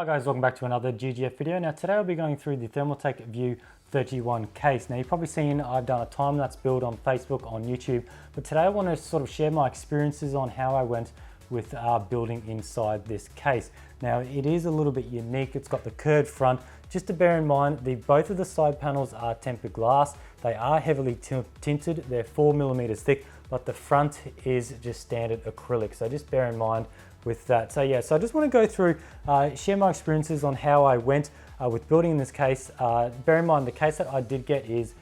Hi guys, welcome back to another GGF video. Now today I'll be going through the Thermaltake View 31 case. Now you've probably seen I've done a time-lapse build on Facebook, on YouTube, but today I want to sort of share my experiences on how I went with building inside this case. Now it is a little bit unique. It's got the curved front. Just to bear in mind, both of the side panels are tempered glass. They are heavily tinted. They're 4mm thick, but the front is just standard acrylic. So just bear in mind with that. So yeah, so I just want to go through, share my experiences on how I went with building in this case. Bear in mind the case that I did get is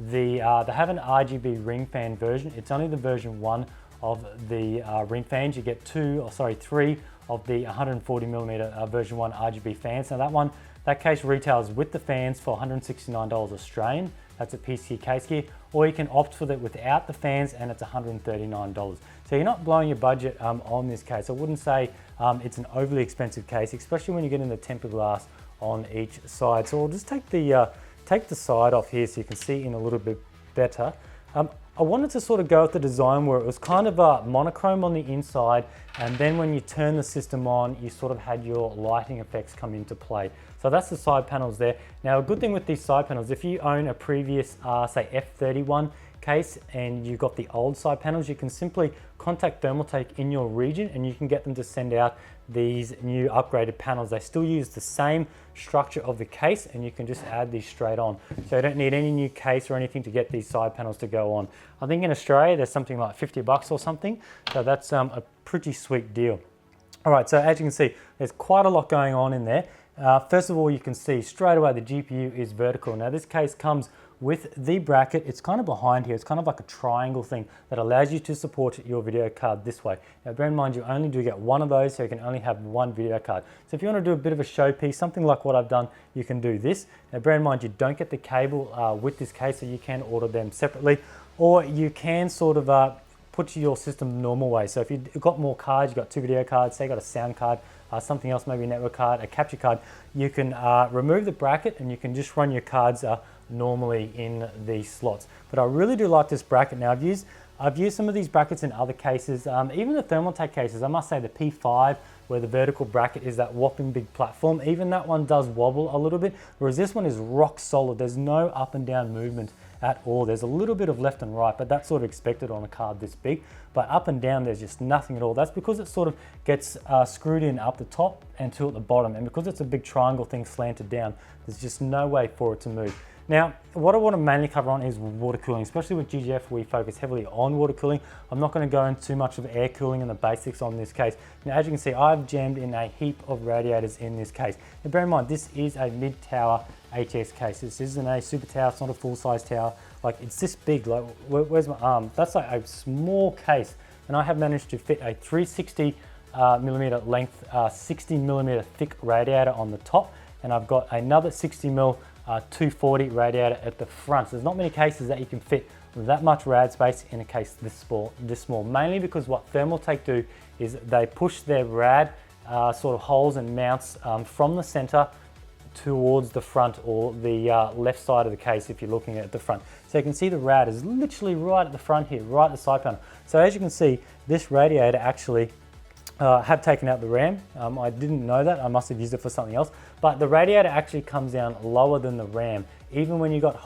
they have an RGB ring fan version. It's only the version 1 of the ring fans. You get 3 of the 140mm version 1 RGB fans. Now that case retails with the fans for $169 Australian. That's a PC case gear, or you can opt for that without the fans and it's $139. So you're not blowing your budget on this case. I wouldn't say it's an overly expensive case, especially when you get in the tempered glass on each side. So I'll just take the side off here so you can see in a little bit better. I wanted to sort of go with the design where it was kind of a monochrome on the inside, and then when you turn the system on, you sort of had your lighting effects come into play. So that's the side panels there. Now, a good thing with these side panels, if you own a previous, say F31 case and you've got the old side panels, you can simply contact Thermaltake in your region and you can get them to send out these new upgraded panels. They still use the same structure of the case and you can just add these straight on. So you don't need any new case or anything to get these side panels to go on. I think in Australia there's something like 50 bucks or something. So that's a pretty sweet deal. All right, so as you can see, there's quite a lot going on in there. First of all, you can see straight away the GPU is vertical. Now this case comes with the bracket. It's kind of behind here. It's kind of like a triangle thing that allows you to support your video card this way. Now bear in mind you only do get one of those, so you can only have one video card. So if you want to do a bit of a showpiece, something like what I've done, you can do this. Now bear in mind you don't get the cable with this case, so you can order them separately, or you can sort of put your system the normal way. So if you've got more cards, you've got 2 video cards, say you've got a sound card, something else, maybe a network card, a capture card, you can remove the bracket and you can just run your cards normally in these slots. But I really do like this bracket. Now I've used some of these brackets in other cases, even the Thermaltake cases. I must say the P5, where the vertical bracket is that whopping big platform, even that one does wobble a little bit, whereas this one is rock solid. There's no up and down movement at all. There's a little bit of left and right, but that's sort of expected on a card this big. But up and down, there's just nothing at all. That's because it sort of gets screwed in up the top and two at the bottom. And because it's a big triangle thing slanted down, there's just no way for it to move. Now, what I want to mainly cover on is water cooling, especially with GGF, we focus heavily on water cooling. I'm not going to go into too much of air cooling and the basics on this case. Now, as you can see, I've jammed in a heap of radiators in this case. Now, bear in mind, this is a mid-tower ATX case. This isn't a super tower, it's not a full-size tower. Like, it's this big, like, where's my arm? That's like a small case, and I have managed to fit a 360 millimeter length, 60mm thick radiator on the top, and I've got another 60mm 240 radiator at the front. So there's not many cases that you can fit with that much rad space in a case this small, mainly because what Thermaltake do is they push their rad sort of holes and mounts from the center towards the front, or the left side of the case if you're looking at the front. So you can see the rad is literally right at the front here, right at the side panel. So as you can see, this radiator actually have taken out the RAM. I didn't know that. I must have used it for something else. But the radiator actually comes down lower than the RAM. Even when you've got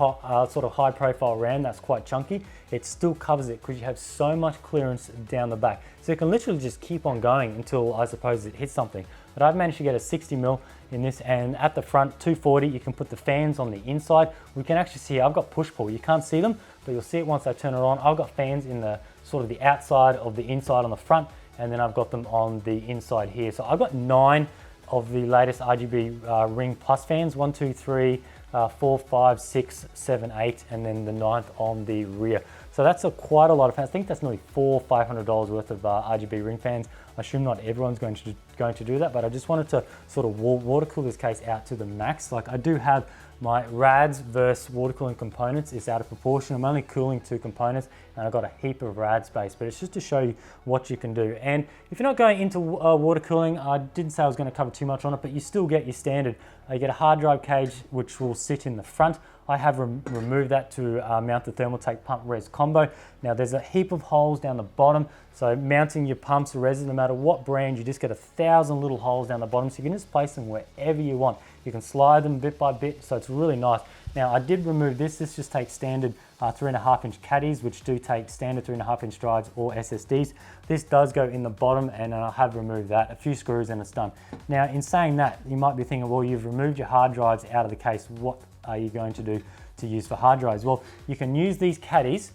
sort of high profile RAM that's quite chunky, it still covers it because you have so much clearance down the back. So you can literally just keep on going until, I suppose, it hits something. But I've managed to get a 60mm in this, and at the front 240, you can put the fans on the inside. We can actually see I've got push pull. You can't see them, but you'll see it once I turn it on. I've got fans in the sort of the outside of the inside on the front, and then I've got them on the inside here. So I've got 9 of the latest RGB Ring Plus fans, 1, 2, 3, 4, 5, 6, 7, 8, and then the 9th on the rear. So that's quite a lot of fans. I think that's nearly $500 worth of RGB Ring fans. I assume not everyone's going to do that, but I just wanted to sort of water cool this case out to the max. Like, I do have my rads versus water cooling components is out of proportion. I'm only cooling 2 components and I've got a heap of rad space, but it's just to show you what you can do. And if you're not going into water cooling, I didn't say I was going to cover too much on it, but you still get your standard. You get a hard drive cage, which will sit in the front I have removed that to mount the Thermaltake pump res combo. Now there's a heap of holes down the bottom, so mounting your pumps or res, no matter what brand, you just get 1,000 little holes down the bottom, so you can just place them wherever you want. You can slide them bit by bit, so it's really nice. Now I did remove this just takes standard 3.5-inch caddies, which do take standard 3.5-inch drives or SSDs. This does go in the bottom, and I have removed that, a few screws, and it's done. Now in saying that, you might be thinking, well, you've removed your hard drives out of the case, what are you going to do to use for hard drives? Well, you can use these caddies,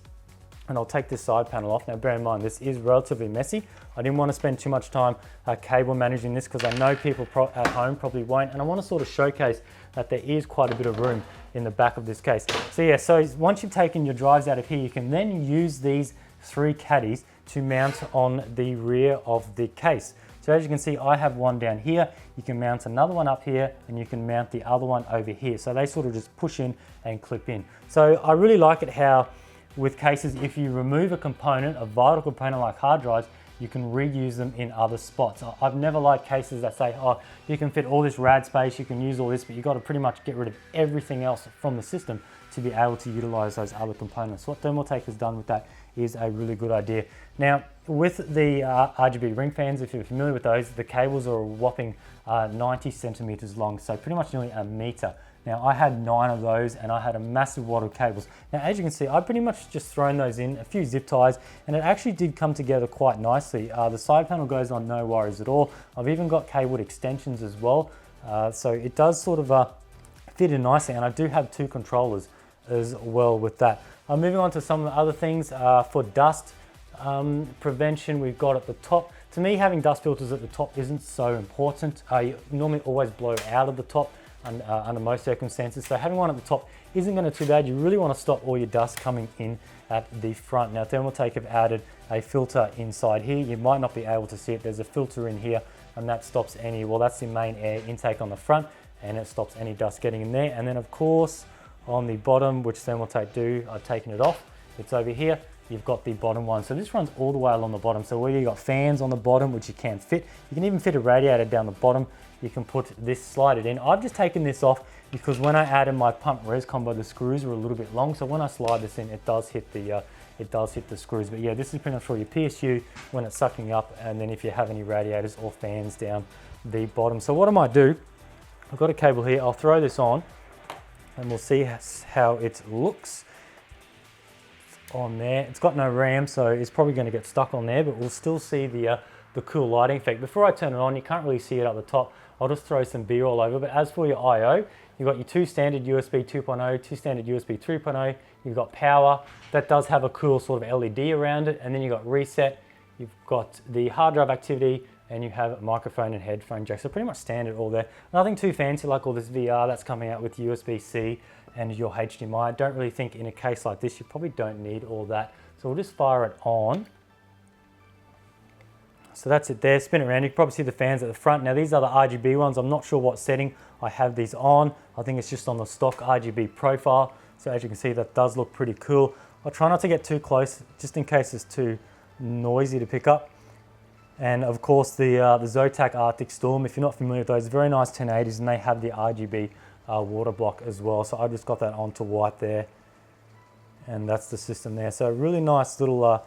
and I'll take this side panel off. Now bear in mind, this is relatively messy. I didn't want to spend too much time cable managing this, because I know people at home probably won't, and I want to sort of showcase that there is quite a bit of room in the back of this case. So yeah, so once you've taken your drives out of here, you can then use these 3 caddies to mount on the rear of the case. So as you can see, I have one down here. You can mount another one up here, and you can mount the other one over here. So they sort of just push in and clip in. So I really like it how with cases, if you remove a component, a vital component like hard drives, you can reuse them in other spots. I've never liked cases that say, oh, you can fit all this RAD space, you can use all this, but you've got to pretty much get rid of everything else from the system to be able to utilize those other components. So what Thermaltake has done with that is a really good idea. Now, with the RGB ring fans, if you're familiar with those, the cables are a whopping 90 centimeters long, so pretty much nearly a meter. Now I had 9 of those, and I had a massive wad of cables. Now as you can see, I pretty much just thrown those in, a few zip ties, and it actually did come together quite nicely. The side panel goes on, no worries at all. I've even got cabled extensions as well, so it does sort of fit in nicely, and I do have 2 controllers as well with that. Moving on to some of the other things for dust prevention, we've got at the top. To me, having dust filters at the top isn't so important. You normally always blow out of the top under most circumstances, so having one at the top isn't going to be too bad. You really want to stop all your dust coming in at the front. Now Thermaltake have added a filter inside here. You might not be able to see it. There's a filter in here, and that stops any, well, that's the main air intake on the front, and it stops any dust getting in there. And then of course on the bottom, which Thermaltake do, I've taken it off, it's over here. You've got the bottom one. So this runs all the way along the bottom. So where you've got fans on the bottom, which you can fit, you can even fit a radiator down the bottom. You can put this, slide it in. I've just taken this off because when I added my pump res combo, the screws were a little bit long. So when I slide this in, it does hit the screws. But yeah, this is pretty much for your PSU when it's sucking up, and then if you have any radiators or fans down the bottom. So what I might do, I've got a cable here. I'll throw this on, and we'll see how it looks on there. It's got no RAM, so it's probably going to get stuck on there, but we'll still see the cool lighting effect. Before I turn it on, you can't really see it up the top. I'll just throw some B-roll over. But as for your I/O, you've got your 2 standard USB 2.0, 2 standard USB 3.0. You've got power. That does have a cool sort of LED around it, and then you've got reset. You've got the hard drive activity, and you have a microphone and headphone jack. So pretty much standard all there. Nothing too fancy like all this VR that's coming out with USB-C and your HDMI. I don't really think in a case like this, you probably don't need all that. So we'll just fire it on. So that's it there, spin it around. You can probably see the fans at the front. Now these are the RGB ones. I'm not sure what setting I have these on. I think it's just on the stock RGB profile. So as you can see, that does look pretty cool. I'll try not to get too close, just in case it's too noisy to pick up. And of course the Zotac Arctic Storm, if you're not familiar with those, very nice 1080s, and they have the RGB water block as well. So I just got that onto white there, and that's the system there. So really nice little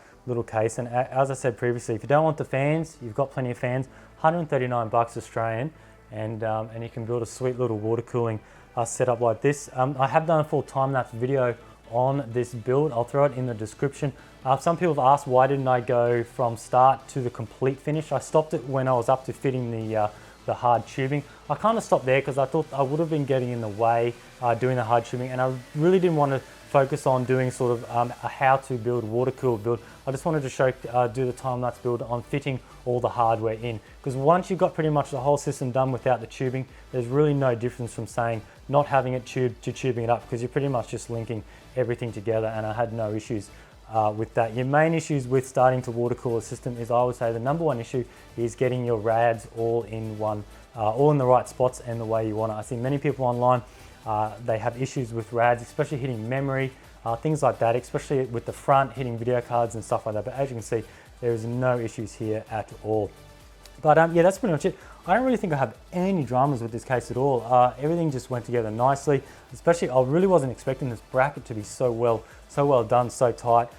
case. And as I said previously, if you don't want the fans, you've got plenty of fans, 139 bucks Australian, and you can build a sweet little water cooling setup like this. I have done a full time-lapse video on this build. I'll throw it in the description. Some people have asked why didn't I go from start to the complete finish. I stopped it when I was up to fitting the hard tubing. I kind of stopped there because I thought I would have been getting in the way doing the hard tubing, and I really didn't want to focus on doing sort of a how to build, water cooled build. I just wanted to show, do the time-lapse build on fitting all the hardware in, because once you've got pretty much the whole system done without the tubing, there's really no difference from saying not having it tubed to tubing it up, because you're pretty much just linking everything together, and I had no issues with that. Your main issues with starting to water cool a system is, I would say the number one issue is getting your rads all in the right spots and the way you want it. I see many people online, they have issues with rads, especially hitting memory, things like that, especially with the front, hitting video cards and stuff like that. But as you can see, there is no issues here at all. But yeah, that's pretty much it. I don't really think I have any dramas with this case at all. Everything just went together nicely, especially I really wasn't expecting this bracket to be so well done, so tight.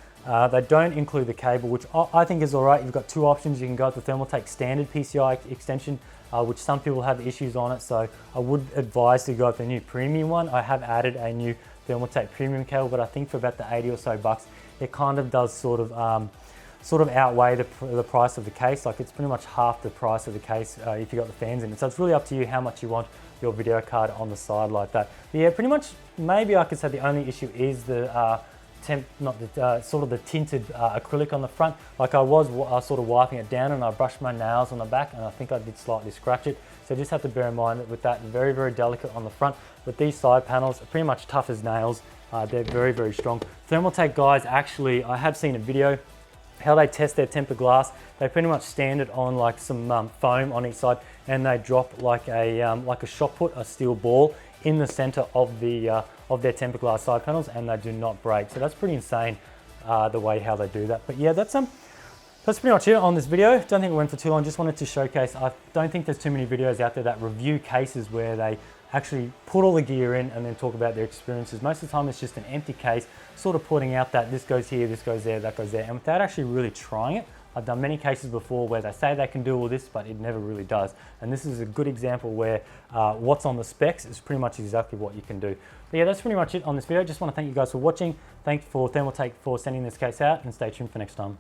They don't include the cable, which I think is all right. You've got two options. You can go with the Thermaltake standard PCI extension, which some people have issues on it. So I would advise to go with the new premium one. I have added a new Thermaltake premium cable, but I think for about the 80 or so bucks, it kind of does sort of outweigh the price of the case. Like it's pretty much half the price of the case if you got the fans in it. So it's really up to you how much you want your video card on the side like that. But yeah, pretty much maybe I could say the only issue is the sort of the tinted acrylic on the front. Like I was sort of wiping it down and I brushed my nails on the back and I think I did slightly scratch it. So just have to bear in mind that with that, very, very delicate on the front. But these side panels are pretty much tough as nails. They're very, very strong. Thermaltake guys, actually, I have seen a video how they test their tempered glass. They pretty much stand it on like some foam on each side and they drop like a shot put, a steel ball in the center of their tempered glass side panels, and they do not break. So that's pretty insane the way how they do that. But yeah, that's pretty much it on this video. Don't think it went for too long. Just wanted to showcase. I don't think there's too many videos out there that review cases where they actually put all the gear in and then talk about their experiences. Most of the time it's just an empty case, sort of putting out that this goes here, this goes there, that goes there, and without actually really trying it. I've done many cases before where they say they can do all this, but it never really does. And this is a good example where what's on the specs is pretty much exactly what you can do. But yeah, that's pretty much it on this video. Just want to thank you guys for watching. Thanks for Thermaltake for sending this case out, and stay tuned for next time.